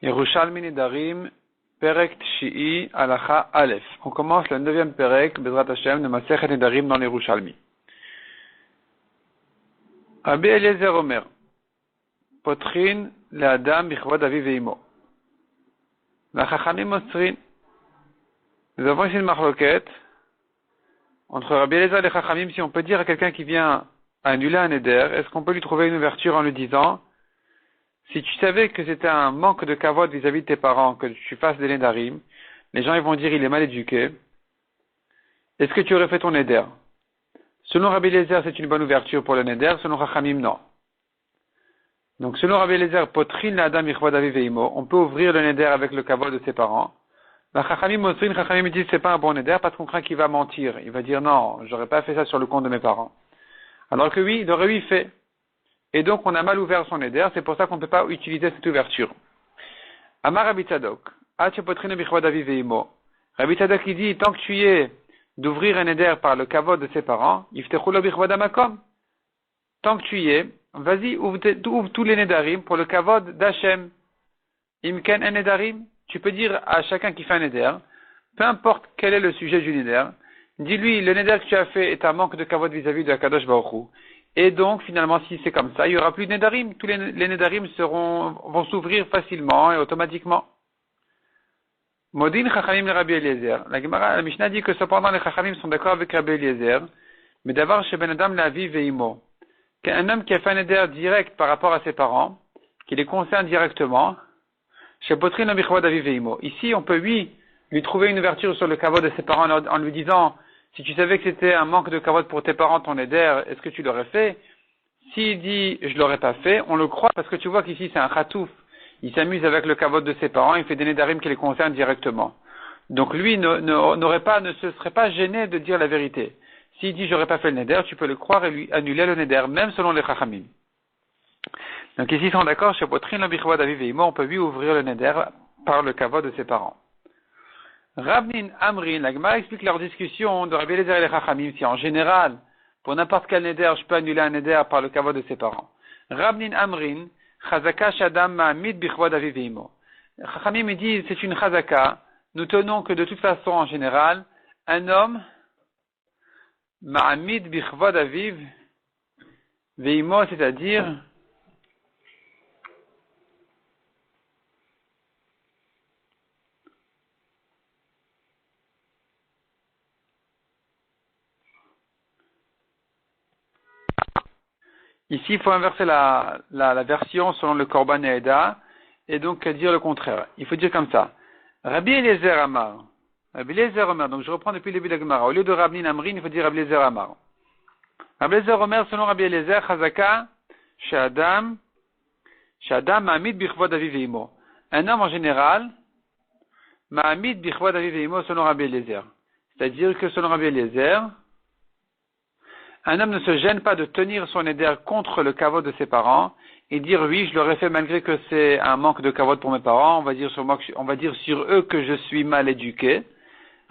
Yerushalmi Nedarim, Perek Tshii, Halacha Aleph. On commence le 9e Perek, Bezrat Hashem, de Masechet Nedarim dans l'Yerushalmi. Rabbi Eliezer Omer, Potrin le'adam bichvod aviv ve'imo. V'chachamim mosrin. Nous avons ici une marloquette entre Rabbi Eliezer et les Chachamim, si on peut dire à quelqu'un qui vient annuler un éder, est-ce qu'on peut lui trouver une ouverture en lui disant, si tu savais que c'était un manque de kavod vis-à-vis de tes parents, que tu fasses des nedarim, les gens ils vont dire il est mal éduqué, est-ce que tu aurais fait ton neder? Selon Rabbi Eliezer, c'est une bonne ouverture pour le neder, selon Chachamim, non. Donc selon Rabbi Eliezer, potrin l'adam ichvod aviv ve'imo, on peut ouvrir le neder avec le kavod de ses parents. La Chachamim mosrin, Chachamim dit c'est pas un bon neder parce qu'on craint qu'il va mentir. Il va dire non, j'aurais pas fait ça sur le compte de mes parents. Alors que oui, il aurait oui fait. Et donc on a mal ouvert son neder, c'est pour ça qu'on ne peut pas utiliser cette ouverture. Amar Rabbi Tzadok, Ache potrin bichvod aviv ve'imo. Rabbi Tzadok il dit tant que tu y es d'ouvrir un neder par le kavod de ses parents, yiftechu lo bichvod hamakom. Tant que tu y es, vas-y, ouvre tous les nedarim pour le kavod d'Hachem. Imken en nedarim. Tu peux dire à chacun qui fait un neder, peu importe quel est le sujet du neder, dis-lui, le neder que tu as fait est un manque de kavod vis-à-vis de Akadosh Baruch Hu. Et donc, finalement, si c'est comme ça, il n'y aura plus de nedarim. Tous les nedarim vont s'ouvrir facilement et automatiquement. Modin Chachamim le Rabbi Eliezer. La Mishnah dit que cependant les Chachamim sont d'accord avec Rabbi Eliezer, mais d'avoir chez Ben Adam la vie veimo. Qu'un homme qui a fait un neder direct par rapport à ses parents, qui les concerne directement, chez Potrin le bichvod aviv ve'imo. Ici, on peut lui trouver une ouverture sur le kavod de ses parents en lui disant, si tu savais que c'était un manque de kavod pour tes parents, ton neder, est-ce que tu l'aurais fait? S'il dit, je l'aurais pas fait, on le croit parce que tu vois qu'ici c'est un chatouf. Il s'amuse avec le kavod de ses parents, il fait des nedarim qui les concernent directement. Donc lui ne se serait pas gêné de dire la vérité. S'il dit, j'aurais pas fait le neder, tu peux le croire et lui annuler le neder, même selon les chachamim. Donc ici, ils sont d'accord, chez Potrin le bichvod aviv ve'imo, on peut lui ouvrir le neder par le kavod de ses parents. Rabnin Amrin, la Gemara explique leur discussion de Rabbi Eliezer et les Chachamim, si en général, pour n'importe quel neder, je peux annuler un neder par le kavod de ses parents. Rabnin Amrin, Chazaka Shadam Ma'amid bichvod aviv ve'imo. Chachamim dit, c'est une chazaka, nous tenons que de toute façon, en général, un homme, Ma'amid bichvod aviv ve'imo, c'est-à-dire, ici, il faut inverser la version selon le Korban Eda, et donc dire le contraire. Il faut dire comme ça. Rabbi Eliezer Amar. Rabbi Eliezer Amar. Donc je reprends depuis le début de la Gemara. Au lieu de Rabbi Amrin, il faut dire Rabbi Eliezer Amar. Rabbi Eliezer Omer, selon Rabbi Eliezer, Chazaka, Shadam Ma'amid bichvod aviv ve'imo. Un homme en général, Ma'amid bichvod aviv ve'imo selon Rabbi Eliezer. C'est-à-dire que selon Rabbi Eliezer, un homme ne se gêne pas de tenir son éder contre le kavod de ses parents et dire oui, je l'aurais fait malgré que c'est un manque de kavod pour mes parents, on va dire sur eux que je suis mal éduqué.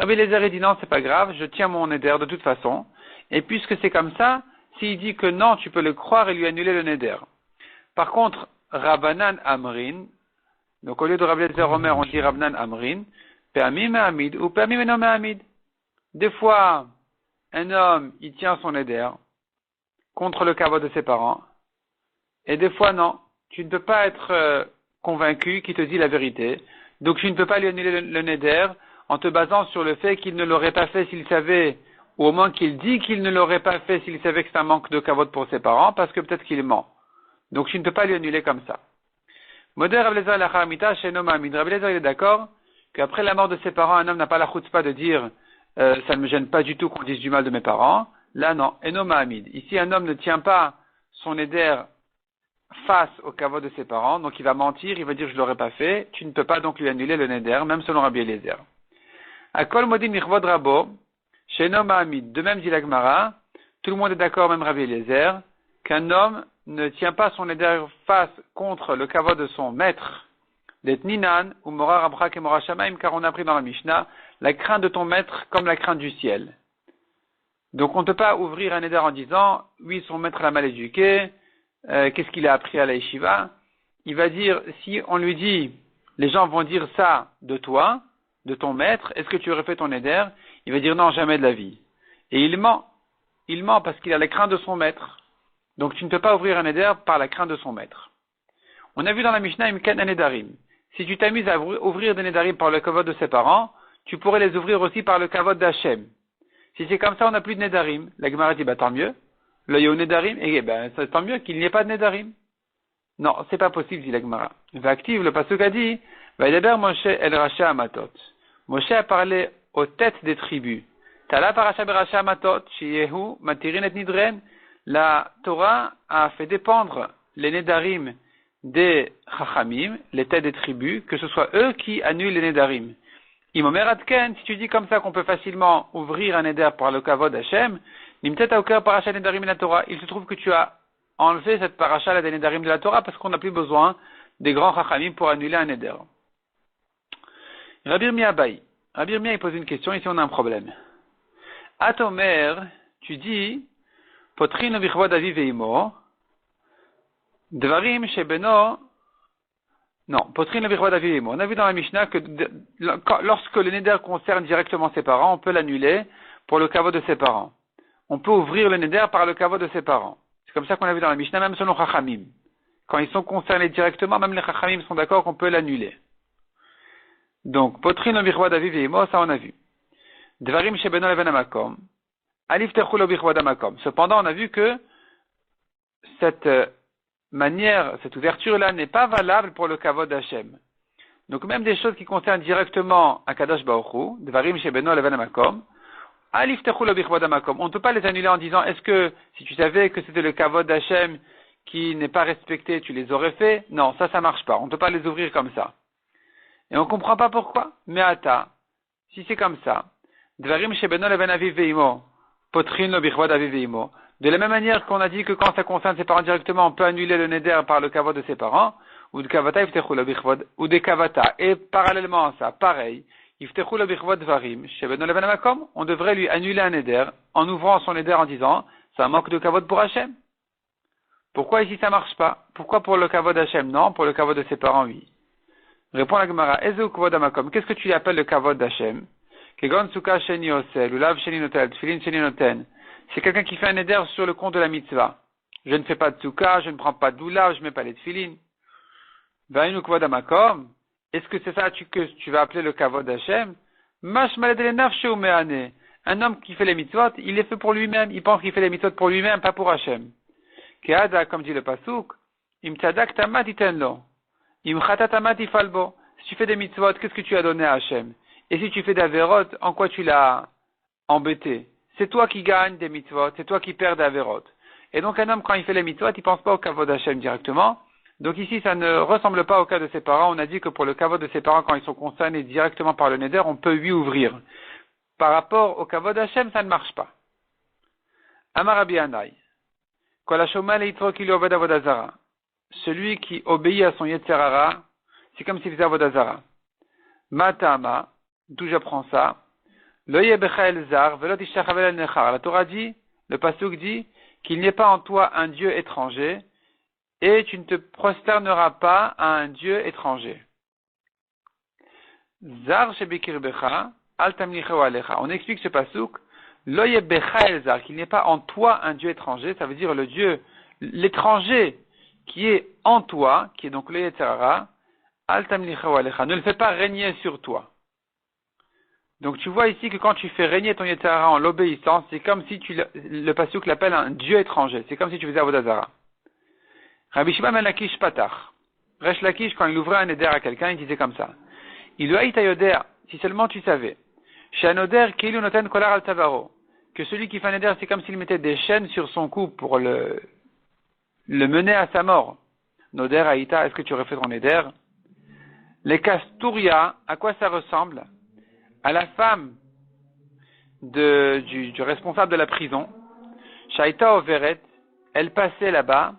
Rabbi Eliezer dit non, c'est pas grave, je tiens mon éder de toute façon. Et puisque c'est comme ça, s'il dit que non, tu peux le croire et lui annuler le néder. Par contre, Rabbanan Amrin, donc au lieu de Rabbi Eliezer Omer, on dit Rabbanan Amrin, Pe'amim Ma'amid ou Pe'amim Eno Ma'amid. Des fois, un homme, il tient son éder contre le kavod de ses parents, et des fois non. Tu ne peux pas être convaincu qu'il te dit la vérité, donc tu ne peux pas lui annuler le néder en te basant sur le fait qu'il ne l'aurait pas fait s'il savait, ou au moins qu'il dit qu'il ne l'aurait pas fait s'il savait que c'est un manque de kavod pour ses parents, parce que peut-être qu'il ment. Donc tu ne peux pas lui annuler comme ça. Moder Rabbi Eliezer l'Achamita chez Nomamid. Rabbi Eliezer il est d'accord qu'après la mort de ses parents, un homme n'a pas la chutzpah de dire ça ne me gêne pas du tout qu'on dise du mal de mes parents. Là, non. Eno Ma'amid. Ici, un homme ne tient pas son éder face au kavod de ses parents, donc il va mentir, il va dire je l'aurais pas fait. Tu ne peux pas donc lui annuler le néder, même selon Rabbi Eliezer. Akol modin mirvod rabo, chez Eno Ma'amid. De même dit la Gemara, tout le monde est d'accord, même Rabbi Eliezer, qu'un homme ne tient pas son éder face contre le kavod de son maître, d'Etninan, ou Mora Rabchak et Mora Shamaim, car on a appris dans la Mishnah, la crainte de ton maître comme la crainte du ciel. Donc on ne peut pas ouvrir un éder en disant, oui, son maître l'a mal éduqué, qu'est-ce qu'il a appris à la yeshiva? Il va dire, si on lui dit, les gens vont dire ça de toi, de ton maître, est-ce que tu aurais fait ton éder? Il va dire non, jamais de la vie. Et il ment. Il ment parce qu'il a la crainte de son maître. Donc tu ne peux pas ouvrir un éder par la crainte de son maître. On a vu dans la Mishnah Imken un nedarim. Si tu t'amuses à ouvrir des nedarim par le kavod de ses parents, tu pourrais les ouvrir aussi par le kavod d'Hachem. Si c'est comme ça, on n'a plus de nedarim. La Gemara dit, tant mieux. Là, il y a un nedarim, et tant mieux qu'il n'y ait pas de nedarim. Non, c'est pas possible, dit la Gemara. Active, le pasuk a dit, Vaïdaber Moshe el Racha Amatot. Moshe a parlé aux têtes des tribus. Tala paracha beracha Amatot, Sheyehu, Matirin et Nidren. La Torah a fait dépendre les nedarim des chachamim, les têtes des tribus, que ce soit eux qui annulent les nedarim. Imomer Adken, si tu dis comme ça qu'on peut facilement ouvrir un neder par le kavod Hashem, Nimtet Auker paracha nedarim de la Torah, il se trouve que tu as enlevé cette paracha des nedarim de la Torah parce qu'on n'a plus besoin des grands chachamim pour annuler un neder. Rabbi Yirmiyah Abaye. Rabbi Yirmiyah, il pose une question, ici on a un problème. Atomer, tu dis, Potrin vichvod avi veimo, Dvarim shebeno, non, Potrin vichvod avi veimo. On a vu dans la Mishnah que lorsque le neder concerne directement ses parents, on peut l'annuler pour le kavod de ses parents. On peut ouvrir le neder par le kavod de ses parents. C'est comme ça qu'on a vu dans la Mishnah, même selon Chachamim. Quand ils sont concernés directement, même les Chachamim sont d'accord qu'on peut l'annuler. Donc, Potrin vichvod avi veimo, ça on a vu. Dvarim shebeno leven amakom. Cependant, on a vu que cette manière, cette ouverture-là n'est pas valable pour le kavod d'Hachem. Donc, même des choses qui concernent directement Akadosh Baruch Hu, Dvarim Shebeno Leven Hamakom, Aliftechu lo bichvod hamakom. On ne peut pas les annuler en disant, est-ce que, si tu savais que c'était le kavod d'Hachem qui n'est pas respecté, tu les aurais fait? Non, ça marche pas. On ne peut pas les ouvrir comme ça. Et on ne comprend pas pourquoi. Mais ata, si c'est comme ça, Dvarim Shebeno Leven Aviv Veimo, Potrin lo bichvod aviv veimo. De la même manière qu'on a dit que quand ça concerne ses parents directement, on peut annuler le neder par le kavod de ses parents, ou de kavata iftechu lo bichvod, ou des kavata. Et parallèlement à ça, pareil, iftechu lo bichvod dvarim, shebeno leven hamakom, on devrait lui annuler un neder, en ouvrant son neder en disant, ça manque de kavod pour Hachem. Pourquoi ici ça marche pas? Pourquoi pour le kavod d'Hachem non, pour le kavod de ses parents oui? Répond la Gemara, Ezeu kavod hamakom, qu'est-ce que tu appelles le kavod d'Hachem? Kegon suka sheni osel, ulav sheni notel, tfilin sheni noten. C'est quelqu'un qui fait un éder sur le compte de la mitzvah. Je ne fais pas de suka, je ne prends pas de lulav, je ne mets pas les tfilin. Vainu kvod hamakom. Est-ce que c'est ça que tu vas appeler le kavod d'Hachem? Mash maled lenafshe ou me'ane. Un homme qui fait les mitzvot, il les fait pour lui-même. Il pense qu'il fait les mitzvot pour lui-même, pas pour Hachem. Keada, comme dit le pasuk, im tzadak tamat itenlo. Im chatat tamat ifalbo. Si tu fais des mitzvot, qu'est-ce que tu as donné à Hachem? Et si tu fais d'Averot, en quoi tu l'as embêté? C'est toi qui gagnes des mitzvot, c'est toi qui perds d'Averot. Et donc un homme, quand il fait les mitzvot, il pense pas au kavod d'Hachem directement. Donc ici, ça ne ressemble pas au cas de ses parents. On a dit que pour le kavod de ses parents, quand ils sont concernés directement par le neder, on peut lui ouvrir. Par rapport au kavod d'Hachem, ça ne marche pas. Amar Rabbi Anai. Celui qui obéit à son Yetzer Hara, c'est comme s'il faisait Avodazara. Matama. D'où j'apprends ça? La Torah dit, le pasuk dit, qu'il n'y ait pas en toi un Dieu étranger, et tu ne te prosterneras pas à un Dieu étranger. Zar shebekirbecha, al tamlicheu alecha. On explique ce pasuk, lo yebecha el zar, qu'il n'y ait pas en toi un Dieu étranger, ça veut dire le Dieu, l'étranger qui est en toi, qui est donc le Yetzer Hara, al tamlicheu alecha, ne le fais pas régner sur toi. Donc tu vois ici que quand tu fais régner ton Yetzer Hara en l'obéissance, c'est comme si le pasuk l'appelle un Dieu étranger. C'est comme si tu faisais Avodazara. Rabbi Shimon ben Lakish patach. Resh Lakish, quand il ouvrait un éder à quelqu'un, il disait comme ça. Il lui a dit yoder, si seulement tu savais. Shanoder keilu noten kolar al tavaro. Que celui qui fait un éder, c'est comme s'il mettait des chaînes sur son cou pour le mener à sa mort. Noder aïta, est-ce que tu aurais fait ton éder? Les kasturia, à quoi ça ressemble? À la femme du responsable de la prison, Shaita Overet, elle passait là-bas,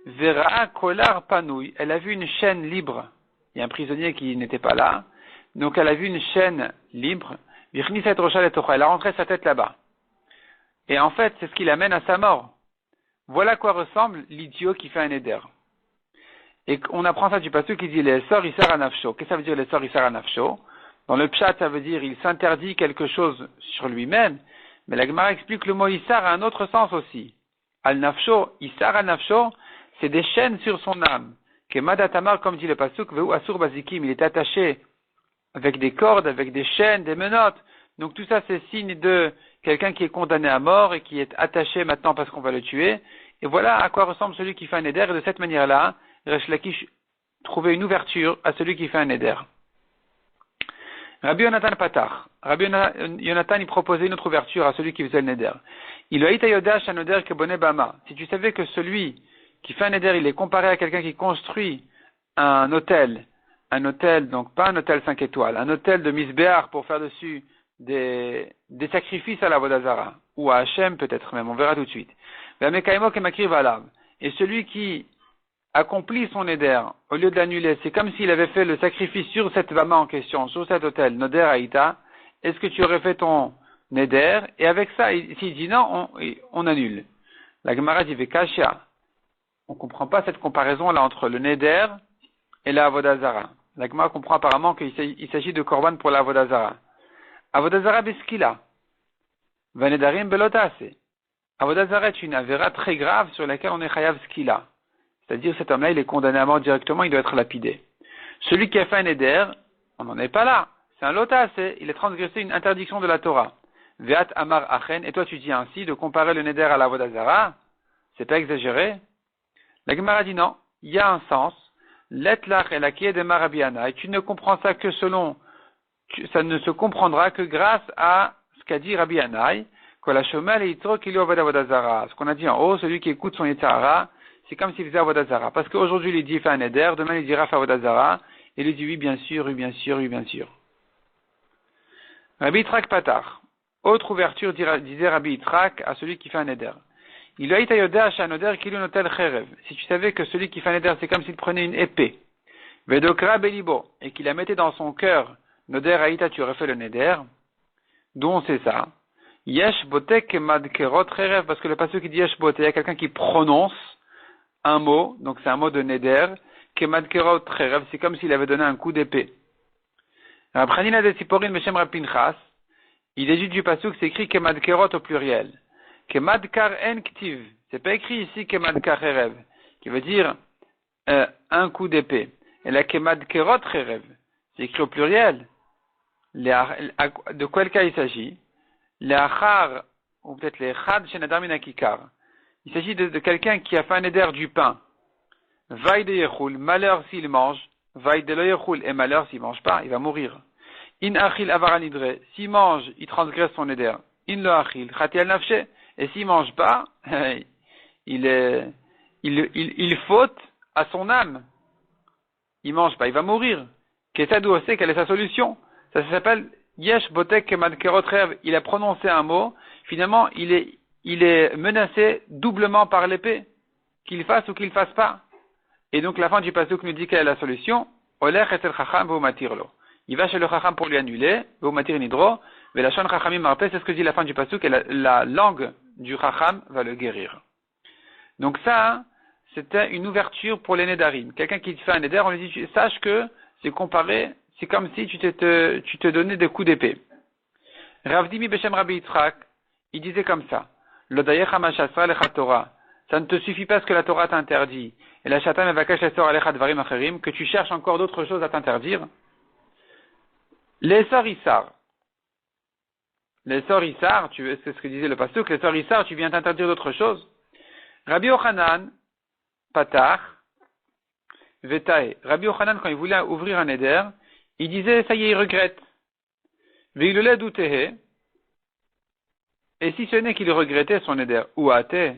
Vera Kolar Panouille, elle a vu une chaîne libre. Il y a un prisonnier qui n'était pas là, donc elle a vu une chaîne libre, elle a rentré sa tête là-bas. Et en fait, c'est ce qui l'amène à sa mort. Voilà à quoi ressemble l'idiot qui fait un éder. Et on apprend ça du pasuk qui dit les sor isar anafsho. Qu'est-ce que ça veut dire les sor isar anafsho? Dans le pshat, ça veut dire il s'interdit quelque chose sur lui-même. Mais la Gemara explique le mot isar a un autre sens aussi. Al nafsho, isar anafsho, c'est des chaînes sur son âme. Kemad atamar, comme dit le pasuk, veu asur bazikim, il est attaché avec des cordes, avec des chaînes, des menottes. Donc tout ça, c'est signe de quelqu'un qui est condamné à mort et qui est attaché maintenant parce qu'on va le tuer. Et voilà à quoi ressemble celui qui fait un éder. Et de cette manière-là, Resh Lakish trouvait une ouverture à celui qui fait un éder. Rabbi Yonatan Patar. Rabbi Yonatan, il proposait une autre ouverture à celui qui faisait le neder. Il a itayodash un neder que bonnet bama. Si tu savais que celui qui fait un neder, il est comparé à quelqu'un qui construit un hôtel, donc pas un hôtel 5 étoiles, un hôtel de misbéar pour faire dessus des sacrifices à la Vodazara, ou à Hachem peut-être même, on verra tout de suite. Et celui qui accomplit son éder, au lieu de l'annuler, c'est comme s'il avait fait le sacrifice sur cette vama en question, sur cet hôtel, Noder Haïta, est-ce que tu aurais fait ton éder, et avec ça, s'il dit non, on annule. La Gemara dit Vekashia. On ne comprend pas cette comparaison-là entre le neder et la Avodazara. La Gemara comprend apparemment qu'il s'agit de korban pour la Avodazara. Avodazara beskila. Vanedarim belotase. Avodazara est une avéra très grave sur laquelle on est chayav skila. C'est-à-dire, cet homme-là, il est condamné à mort directement, il doit être lapidé. Celui qui a fait un éder, on n'en est pas là. C'est un lotase, il a transgressé une interdiction de la Torah. Veat amar achen, et toi tu dis ainsi, de comparer le neder à la Avodazara, c'est pas exagéré? La Gemara dit non, il y a un sens. L'etlach et la kied de Marabiana, et tu ne comprends ça que ça ne se comprendra que grâce à ce qu'a dit Rabbi Yanaï, ce qu'on a dit en haut, celui qui écoute son Yitzhara, c'est comme s'il faisait Avodazara. Parce qu'aujourd'hui, il dit il fait un éder, demain il dira Avodazara, et il dit oui, bien sûr, oui, bien sûr, oui, bien sûr. Rabbi Yitzhak Patar. Autre ouverture, disait Rabbi Yitzhak à celui qui fait un éder. Il a été yodash un éder qui lui notel cherev. Si tu savais que celui qui fait un éder, c'est comme s'il prenait une épée. Vedokra belibo, et qu'il la mettait dans son cœur, noder haïta, tu aurais fait le neder. D'où on sait ça? Yesh botek madkerot cherev, parce que le passage qui dit yesh botek, il y a quelqu'un qui prononce un mot, donc c'est un mot de neder, kemadkerot cherev, c'est comme s'il avait donné un coup d'épée. Pranina de Siporin Meshem Rapinchas, il déduit du pasuk, c'est écrit kemadkerot au pluriel. Kemadkar en ktiv, c'est pas écrit ici kemadkar cherev, qui veut dire un coup d'épée. Et la kemadkerot cherev, c'est écrit au pluriel. De quel cas il s'agit? Les achar, ou peut-être les chad shenadar minakikar. Il s'agit de quelqu'un qui a fait un éder du pain. Vaï de yechul, malheur s'il mange. Vaï de lo yechul, et malheur s'il mange pas, il va mourir. In achil avaranidre, s'il mange, il transgresse son éder. In lo achil, chati al nafshe, et s'il mange pas, il faute à son âme. Il mange pas, il va mourir. Ketadou sait quelle est sa solution? Ça s'appelle Yesh Botek Kemad Kerot Rev. Il a prononcé un mot. Finalement, il est menacé doublement par l'épée. Qu'il fasse ou qu'il fasse pas. Et donc, la fin du pasuk nous dit quelle est la solution. Olech etel chacham v'umatirlo. Il va chez le chacham pour lui annuler. V'umatir nidro. Velachon chachamim marpe. C'est ce que dit la fin du pasuk. Et la langue du chacham va le guérir. Donc ça, c'était une ouverture pour les nedarim. Quelqu'un qui fait un neder, on lui dit, sache que c'est comparé, c'est comme si tu te donnais des coups d'épée. Ravdimi Beshem Rabbi Yitzhak, il disait comme ça, Lodayecha mashasra lecha Torah, ça ne te suffit pas ce que la Torah t'interdit, et la shatan mevakash lesor alecha dvarim acherim, que tu cherches encore d'autres choses à t'interdire. Lesor Issar, c'est ce que disait le pasuk, lesor Issar, tu viens t'interdire d'autres choses. Rabbi Yochanan, Patar, Vetae. Rabbi Yochanan, quand il voulait ouvrir un éder, il disait, ça y est, il regrette. Veilule doutehe. Et si ce n'est qu'il regrettait son éder, ou athée,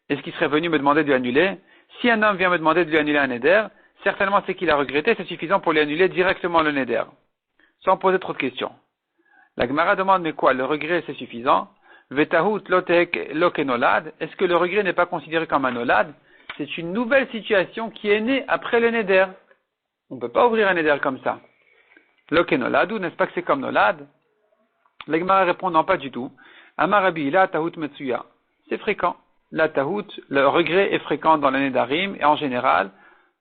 est-ce qu'il serait venu me demander de lui annuler? Si un homme vient me demander de lui annuler un éder, certainement c'est qu'il a regretté, c'est suffisant pour lui annuler directement le néder, sans poser trop de questions. La Gemara demande, mais quoi, le regret c'est suffisant? Vetahut lotek lokenolad, est-ce que le regret n'est pas considéré comme un olad? C'est une nouvelle situation qui est née après le néder. On ne peut pas ouvrir un néder comme ça. Lokenoladu, n'est-ce pas que c'est comme nolad? La Gemara répond, non, pas du tout. Amarabi, la tahut metsuya. C'est fréquent. La tahut, le regret est fréquent dans le nédarim, et en général,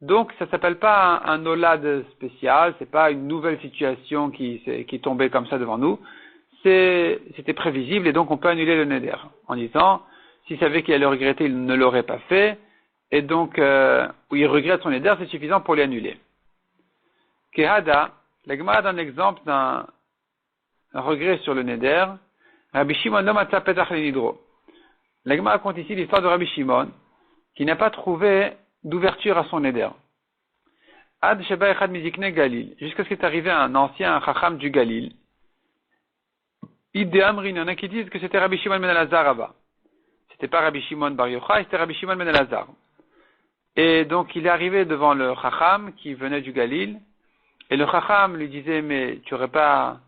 Donc, ça s'appelle pas un olad spécial, c'est pas une nouvelle situation qui est tombée comme ça devant nous. C'était prévisible et donc on peut annuler le neder en disant, s'il savait qu'il allait le regretter, il ne l'aurait pas fait. Et donc, où il regrette son neder, c'est suffisant pour l'annuler. Kehada, la Gemara donne l'exemple d'un regret sur le neder. Rabbi Shimon no matza petach lenidro. La Gemara raconte ici l'histoire de Rabbi Shimon, qui n'a pas trouvé d'ouverture à son neder. Ad sheba echad mizikne Galil, jusqu'à ce qu'il est arrivé un ancien chacham du Galil. Id Amrin, il y en a qui disent que c'était Rabbi Shimon ben Elazar là-bas. C'était pas Rabbi Shimon bar Yochai, c'était Rabbi Shimon ben Elazar. Et donc il est arrivé devant le chacham qui venait du Galil, et le chacham lui disait, mais tu aurais pas...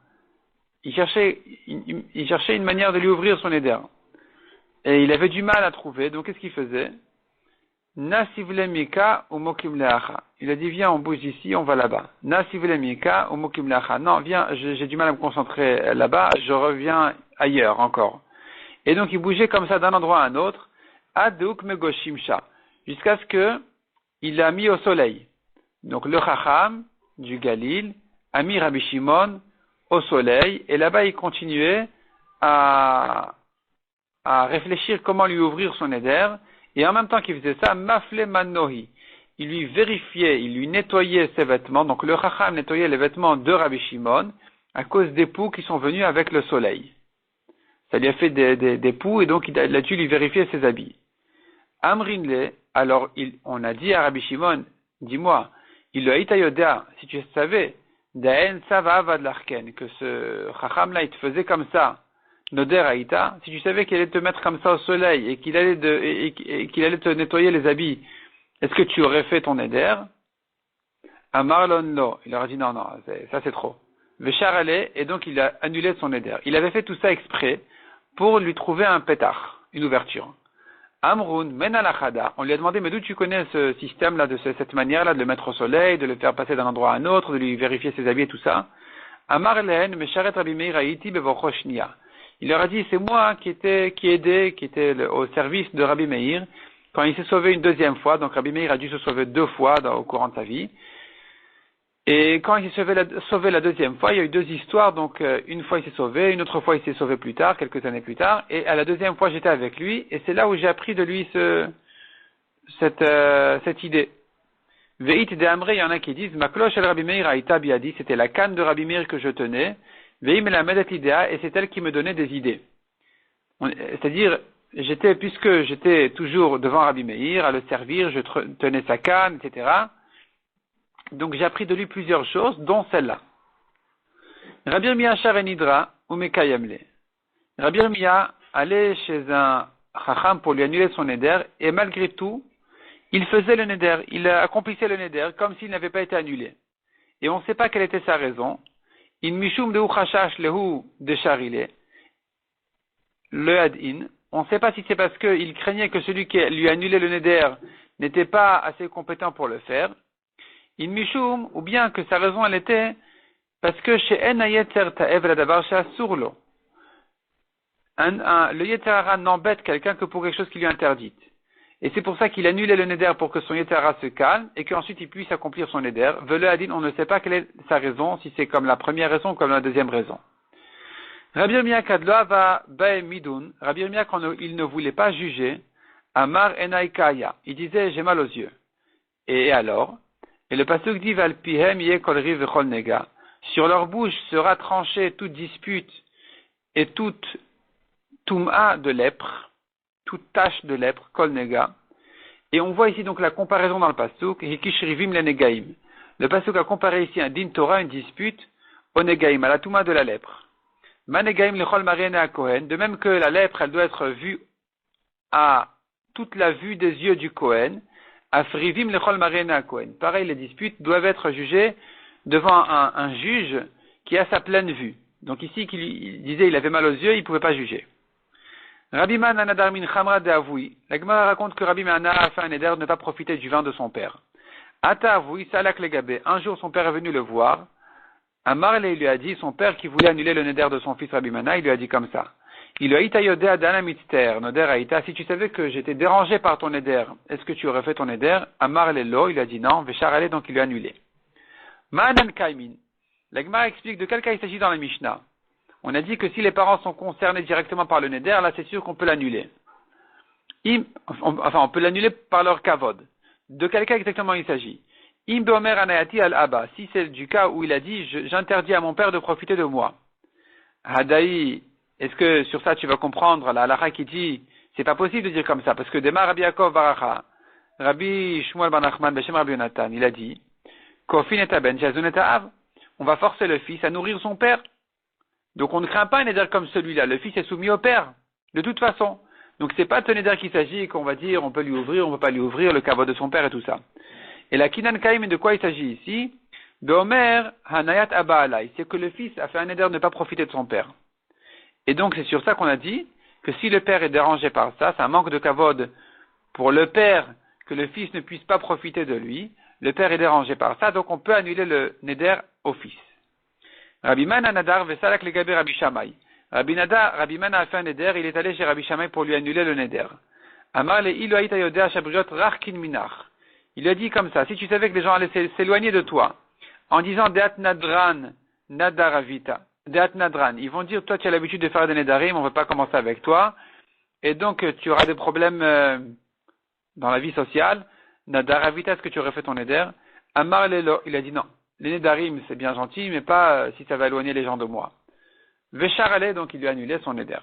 Il cherchait une manière de lui ouvrir son éder. Et il avait du mal à trouver, donc qu'est-ce qu'il faisait? Nasivle mika ou mokim leacha. Il a dit, viens, on bouge ici, on va là-bas. Nasivle mika ou mokim leacha. Non, viens, j'ai du mal à me concentrer là-bas, je reviens ailleurs encore. Et donc il bougeait comme ça d'un endroit à un autre, aduk megoshimsha, jusqu'à ce que il l'a mis au soleil. Donc le chacham du Galil a mis Rabbi Shimon au soleil, et là-bas il continuait à réfléchir comment lui ouvrir son éder, et en même temps qu'il faisait ça, mafle manohi, il lui vérifiait, il lui nettoyait ses vêtements, donc le chacham nettoyait les vêtements de Rabbi Shimon à cause des poux qui sont venus avec le soleil. Ça lui a fait des poux, et donc il a dû lui vérifier ses habits. Amrinle, alors on a dit à Rabbi Shimon, dis-moi, il le haïta yoda, si tu savais, Daen Sava Avad Larken, que ce Chacham là il te faisait comme ça, Noder Haïta, si tu savais qu'il allait te mettre comme ça au soleil et qu'il allait te nettoyer les habits, est-ce que tu aurais fait ton Neder? Amarlon lo, il leur a dit non, ça c'est trop. Veshar allait, et donc il a annulé son Neder. Il avait fait tout ça exprès pour lui trouver un pétard, une ouverture. Amrun, menalachada, on lui a demandé, mais d'où tu connais ce système-là, de cette manière-là, de le mettre au soleil, de le faire passer d'un endroit à un autre, de lui vérifier ses habits et tout ça. Amar lehen, mesharet Rabbi Meir haïti bevochoshnia. Il leur a dit, c'est moi qui était au service de Rabbi Meir, quand il s'est sauvé une deuxième fois, donc Rabbi Meir a dû se sauver 2 fois au courant de sa vie. Et quand il s'est sauvé la deuxième fois, il y a eu 2 histoires, donc une fois il s'est sauvé, une autre fois il s'est sauvé plus tard, quelques années plus tard, et à la deuxième fois j'étais avec lui, et c'est là où j'ai appris de lui cette idée. Veit de Amré, il y en a qui disent, ma cloche el Rabbi Meir haïta biadi, c'était la canne de Rabbi Meir que je tenais, Vei me la medet l'idéa, et c'est elle qui me donnait des idées. C'est-à-dire, puisque j'étais toujours devant Rabbi Meir, à le servir, je tenais sa canne, etc., donc j'ai appris de lui plusieurs choses, dont celle-là. Rabbi Yirmiyah Sharenidra ou Mekayamle. Rabbi Yirmiyah allait chez un chacham pour lui annuler son neder, et malgré tout, il faisait le neder, il accomplissait le neder comme s'il n'avait pas été annulé. Et on ne sait pas quelle était sa raison. In mishum de uchashash lehu de sharile. Le hadin. On ne sait pas si c'est parce qu'il craignait que celui qui lui annulait le neder n'était pas assez compétent pour le faire. In mishum, ou bien que sa raison elle était parce que chez en yetzer ta'ev la davar surlo. Le yetzer hara n'embête quelqu'un que pour quelque chose qui lui est interdite. Et c'est pour ça qu'il annulait le neder pour que son yetzer hara se calme et qu'ensuite il puisse accomplir son neder. Vele adin, on ne sait pas quelle est sa raison, si c'est comme la première raison ou comme la deuxième raison. Rabbi Yirmiyah kadloa va bae midun. Rabbi Yirmiyah quand il ne voulait pas juger, amar enai kaya. Il disait j'ai mal aux yeux. Et alors? Et le pasuk dit Valpihem ye kol riv vechol nega. Sur leur bouche sera tranchée toute dispute et toute toum'a de lèpre, toute tache de lèpre, kol nega. Et on voit ici donc la comparaison dans le pasuk, hikish rivim le negaim. Le pasuk a comparé ici un din Torah, une dispute, au negaim, à la toum'a de la lèpre. Ma negaim lechol marene à Kohen. De même que la lèpre, elle doit être vue à toute la vue des yeux du Kohen. Afrivim lechol marena Kohen. Pareil, les disputes doivent être jugées devant un juge qui a sa pleine vue. Donc ici, il disait il avait mal aux yeux, il ne pouvait pas juger. Rabbi Man anadar min chamra de avoui. La Gemara raconte que Rabbi Mana a fait un éder de ne pas profiter du vin de son père. Ata avoui salak legabe. Un jour, son père est venu le voir. Amar lui a dit, son père qui voulait annuler le néder de son fils Rabbi Mana, il lui a dit comme ça. Il a ita yodea dana mitzter, noder aïta, si tu savais que j'étais dérangé par ton éder, est-ce que tu aurais fait ton éder? Amar lelo, il a dit non, veshar ale, donc il lui a annulé. Ma'anan kaimin. La Gemara explique de quel cas il s'agit dans la Mishnah. On a dit que si les parents sont concernés directement par le neder, là c'est sûr qu'on peut l'annuler. On peut l'annuler par leur kavod. De quel cas exactement il s'agit? Im beomer anayati al abba. Si c'est du cas où il a dit, j'interdis à mon père de profiter de moi. Hadaï, est-ce que sur ça tu vas comprendre la halakha qui dit, c'est pas possible de dire comme ça, parce que Dema Rabbi Yaakov Baracha, Rabbi Shmuel Ben Nachman Beshem Rabbi Yonatan, il a dit, Kofin et aben, jazun et av, on va forcer le fils à nourrir son père. Donc on ne craint pas un éder comme celui-là, le fils est soumis au père, de toute façon. Donc c'est pas de éder qu'il s'agit, qu'on va dire, on peut lui ouvrir, on peut pas lui ouvrir, le kavod de son père et tout ça. Et la kinan kaim, de quoi il s'agit ici? De Omer hanayat abba alay, c'est que le fils a fait un éder de ne pas profiter de son père. Et donc c'est sur ça qu'on a dit que si le père est dérangé par ça, c'est un manque de kavod pour le père que le fils ne puisse pas profiter de lui. Le père est dérangé par ça, donc on peut annuler le neder au fils. Rabbi Mana Nadar vesalak legabe Rabbi Shammai. Rabbi Mana a fait un neder, il est allé chez Rabbi Shammai pour lui annuler le neder. Amar le ilu aïta yodea shabriot rachkin minach. Il a dit comme ça, si tu savais que les gens allaient s'éloigner de toi, en disant deat nadran nadaravita. Deat nadran, ils vont dire, toi tu as l'habitude de faire des nedarim, on ne veut pas commencer avec toi, et donc tu auras des problèmes dans la vie sociale. Nadaravita, est-ce que tu aurais fait ton neder? Amar lelo, il a dit non. Les nedarim, c'est bien gentil, mais pas si ça va éloigner les gens de moi. Veshar ale, donc il lui a annulé son neder.